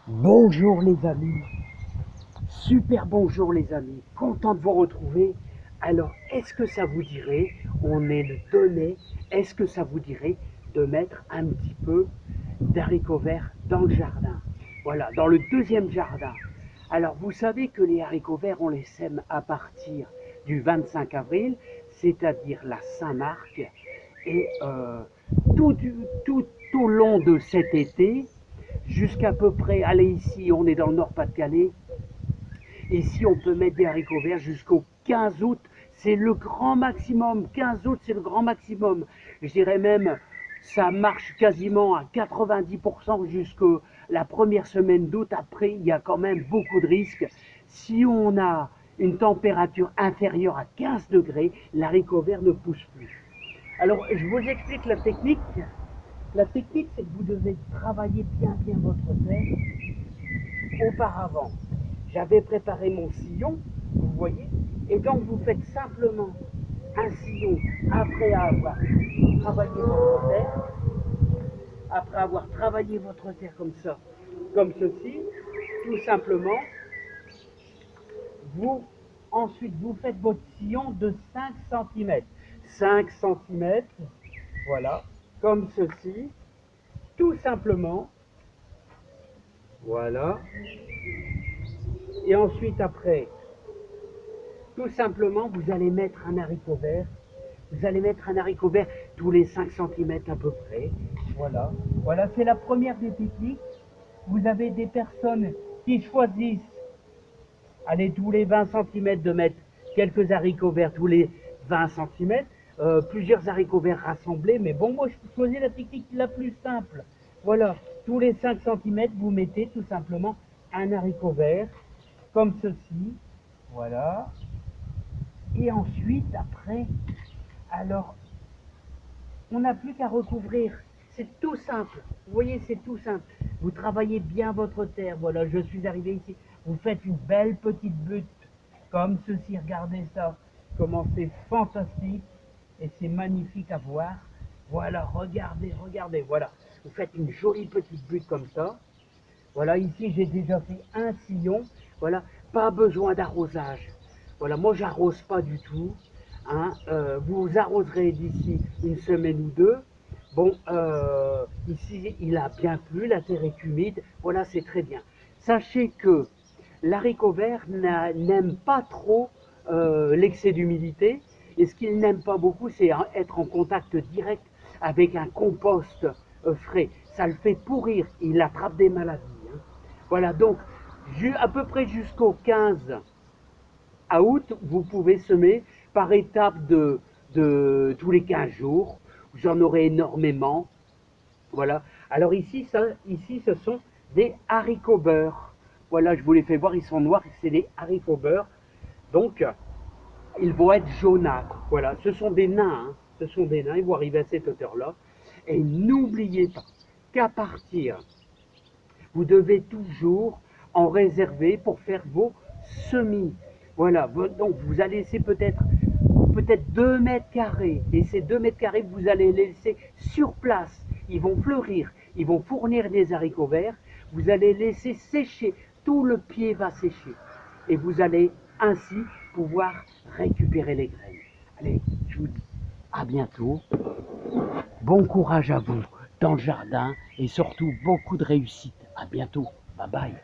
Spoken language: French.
Bonjour les amis, super bonjour les amis, content de vous retrouver. Alors est-ce que ça vous dirait, on est le 2 mai, est-ce que ça vous dirait de mettre un petit peu d'haricots verts dans le jardin? Voilà, dans le deuxième jardin. Alors vous savez que les haricots verts on les sème à partir du 25 avril, c'est-à-dire la Saint-Marc, et tout au long de cet été, jusqu'à peu près, allez ici, on est dans le Nord-Pas-de-Calais, ici on peut mettre des haricots verts jusqu'au 15 août, c'est le grand maximum, 15 août c'est le grand maximum, je dirais même, ça marche quasiment à 90% jusqu'à la première semaine d'août, après il y a quand même beaucoup de risques, si on a une température inférieure à 15 degrés, l'haricot vert ne pousse plus. Alors je vous explique la technique. La technique, c'est que vous devez travailler bien votre terre. Auparavant, j'avais préparé mon sillon, vous voyez, et donc vous faites simplement un sillon après avoir travaillé votre terre, après avoir travaillé votre terre comme ça, comme ceci, tout simplement, vous ensuite vous faites votre sillon de 5 cm. 5 cm, voilà, comme ceci, tout simplement, voilà. Et ensuite, après, tout simplement, vous allez mettre un haricot vert. Vous allez mettre un haricot vert tous les 5 cm à peu près. Voilà. Voilà, c'est la première des techniques. Vous avez des personnes qui choisissent, allez, tous les 20 cm de mettre quelques haricots verts tous les 20 cm. Plusieurs haricots verts rassemblés. Mais bon, moi, je choisis la technique la plus simple. Voilà. Tous les 5 cm, vous mettez tout simplement un haricot vert, comme ceci. Voilà. Et ensuite, après, alors, on n'a plus qu'à recouvrir. C'est tout simple. Vous voyez, c'est tout simple. Vous travaillez bien votre terre. Voilà, je suis arrivé ici. Vous faites une belle petite butte, comme ceci. Regardez ça. Comment c'est fantastique. Et c'est magnifique à voir. Voilà, regardez, regardez. Voilà. Vous faites une jolie petite butte comme ça. Voilà, ici j'ai déjà fait un sillon. Voilà, pas besoin d'arrosage. Voilà, moi j'arrose pas du tout. Hein. Vous arroserez d'ici une semaine ou deux. Bon, ici il a bien plu, la terre est humide. Voilà, c'est très bien. Sachez que l'haricot vert n'aime pas trop l'excès d'humidité. Et ce qu'il n'aime pas beaucoup, c'est être en contact direct avec un compost frais. Ça le fait pourrir. Il attrape des maladies. Hein. Voilà, donc à peu près jusqu'au 15 août, vous pouvez semer par étapes de tous les 15 jours. Vous en aurez énormément. Voilà. Alors ici, ce sont des haricots beurre. Voilà, je vous les fais voir, ils sont noirs, c'est des haricots beurre. Donc, ils vont être jaunâtres. Voilà, ce sont des nains. Hein. Ce sont des nains, ils vont arriver à cette hauteur-là. Et n'oubliez pas qu'à partir, vous devez toujours en réserver pour faire vos semis. Voilà, donc vous allez laisser peut-être 2 mètres carrés. Et ces 2 mètres carrés, vous allez les laisser sur place. Ils vont fleurir, ils vont fournir des haricots verts. Vous allez laisser sécher, tout le pied va sécher. Et vous allez ainsi pouvoir récupérer les graines. Allez, je vous dis à bientôt. Bon courage à vous dans le jardin et surtout beaucoup de réussite. À bientôt. Bye bye.